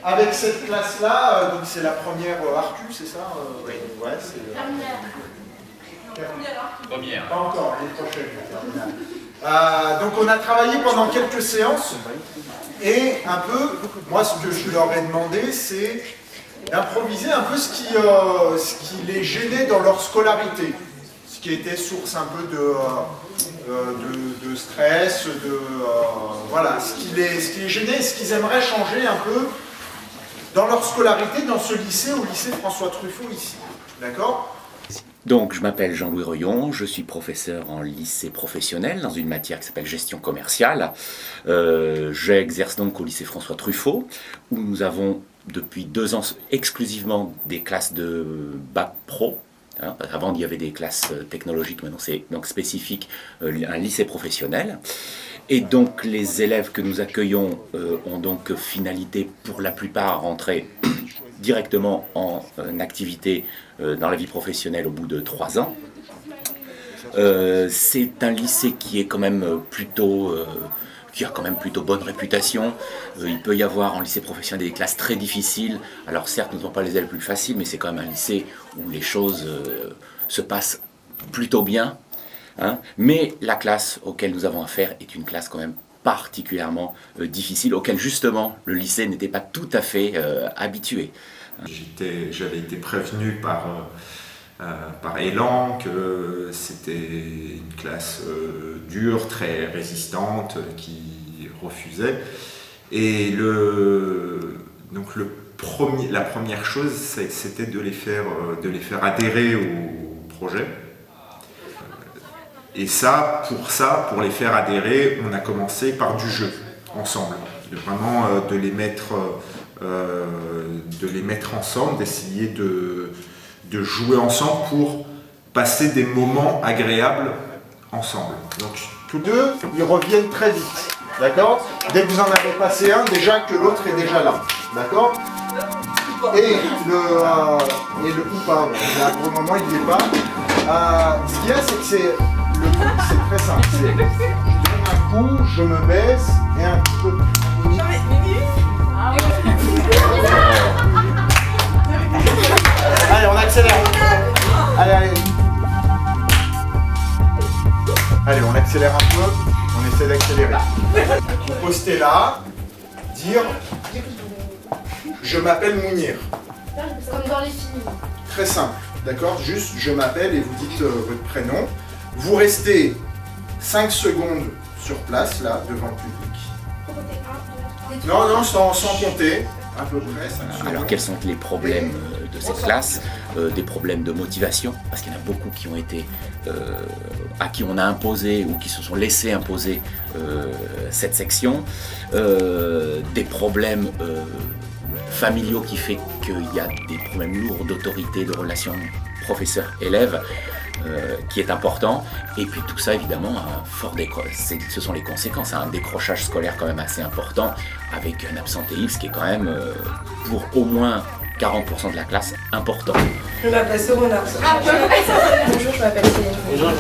avec cette classe-là, donc c'est la première Arcu, c'est ça Oui. Ouais, c'est... Première. Pas encore, les prochaines. Donc on a travaillé pendant quelques séances, et un peu, moi ce que je leur ai demandé, c'est d'improviser un peu ce qui les gênait dans leur scolarité, ce qui était source un peu de stress, voilà, ce qui les gênait, ce qu'ils aimeraient changer un peu dans leur scolarité, dans ce lycée, au lycée François Truffaut ici, d'accord ? Donc, je m'appelle Jean-Louis Reuillon, je suis professeur en lycée professionnel dans une matière qui s'appelle gestion commerciale. J'exerce donc au lycée François Truffaut, où nous avons depuis 2 ans exclusivement des classes de bac pro. Avant, il y avait des classes technologiques, maintenant c'est donc spécifique, un lycée professionnel. Et donc, les élèves que nous accueillons ont donc finalité, pour la plupart, à rentrer directement en activité dans la vie professionnelle au bout de 3 ans. C'est un lycée qui est quand même plutôt... qui a quand même plutôt bonne réputation. Il peut y avoir en lycée professionnel des classes très difficiles. Alors certes, nous n'avons pas les élèves plus faciles, mais c'est quand même un lycée où les choses se passent plutôt bien. Mais la classe auquel nous avons affaire est une classe quand même particulièrement difficile, auquel justement le lycée n'était pas tout à fait habitué. J'avais été prévenu par Elan que c'était une classe dure, très résistante, qui refusait. Et la première chose, c'était de les faire adhérer au projet. Et pour les faire adhérer, on a commencé par du jeu, ensemble. Vraiment de les mettre ensemble, d'essayer de jouer ensemble pour passer des moments agréables ensemble. Donc tous deux, ils reviennent très vite, d'accord? Dès que vous en avez passé un, déjà que l'autre est déjà là, d'accord? Et le ou pas, à un moment il n'y est pas. Ce qu'il y a, c'est que c'est très simple. Je donne un coup, je me baisse et un petit peu. Allez, on accélère. Allez, on accélère un peu. On essaie d'accélérer. Vous postez là, dire je m'appelle Mounir. Comme dans les films. Très simple, d'accord? Juste je m'appelle et vous dites votre prénom. Vous restez 5 secondes sur place, là, devant le public. Non, sans compter. À peu près 5 secondes. Alors quels sont les problèmes de cette classe? Des problèmes de motivation, parce qu'il y en a beaucoup qui ont été, à qui on a imposé ou qui se sont laissés imposer cette section. Des problèmes familiaux qui fait qu'il y a des problèmes lourds d'autorité, de relations professeur-élève, qui est important. Et puis tout ça, évidemment, ce sont les conséquences, un décrochage scolaire quand même assez important, avec un absentéisme qui est quand même, pour au moins 40% de la classe, important. Je m'appelle Sorona. Bonjour, je m'appelle Céline. Bonjour,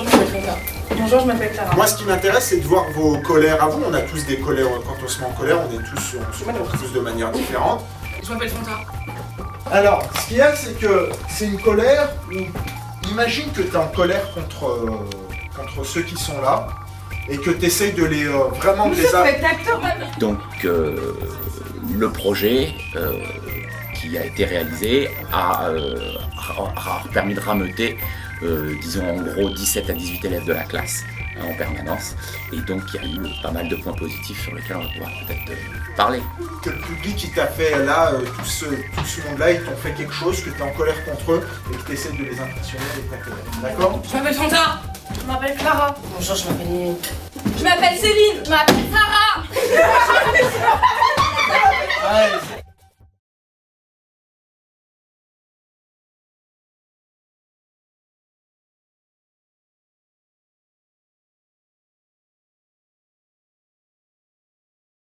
je m'appelle Fonta. Bonjour, je m'appelle Clara. Moi, ce qui m'intéresse, c'est de voir vos colères à vous. On a tous des colères. Quand on se met en colère, on se montre tous de manière différente. Je m'appelle Fonta. Alors, ce qu'il y a, c'est que c'est une colère où... Imagine que tu es en colère contre ceux qui sont là et que tu essayes de les... vraiment de les... Donc, le projet qui a été réalisé a permis de rameuter, disons en gros 17 à 18 élèves de la classe en permanence. Et donc il y a eu pas mal de points positifs sur lesquels on va pouvoir peut-être parler. Que le public qui t'a fait là, tout ce monde-là, ils t'ont fait quelque chose, que tu es en colère contre eux et que tu essaies de les impressionner avec ta colère. D'accord? Je m'appelle Fonta. Je m'appelle Clara. Bonjour, je m'appelle Mimi. Je m'appelle Céline. Je m'appelle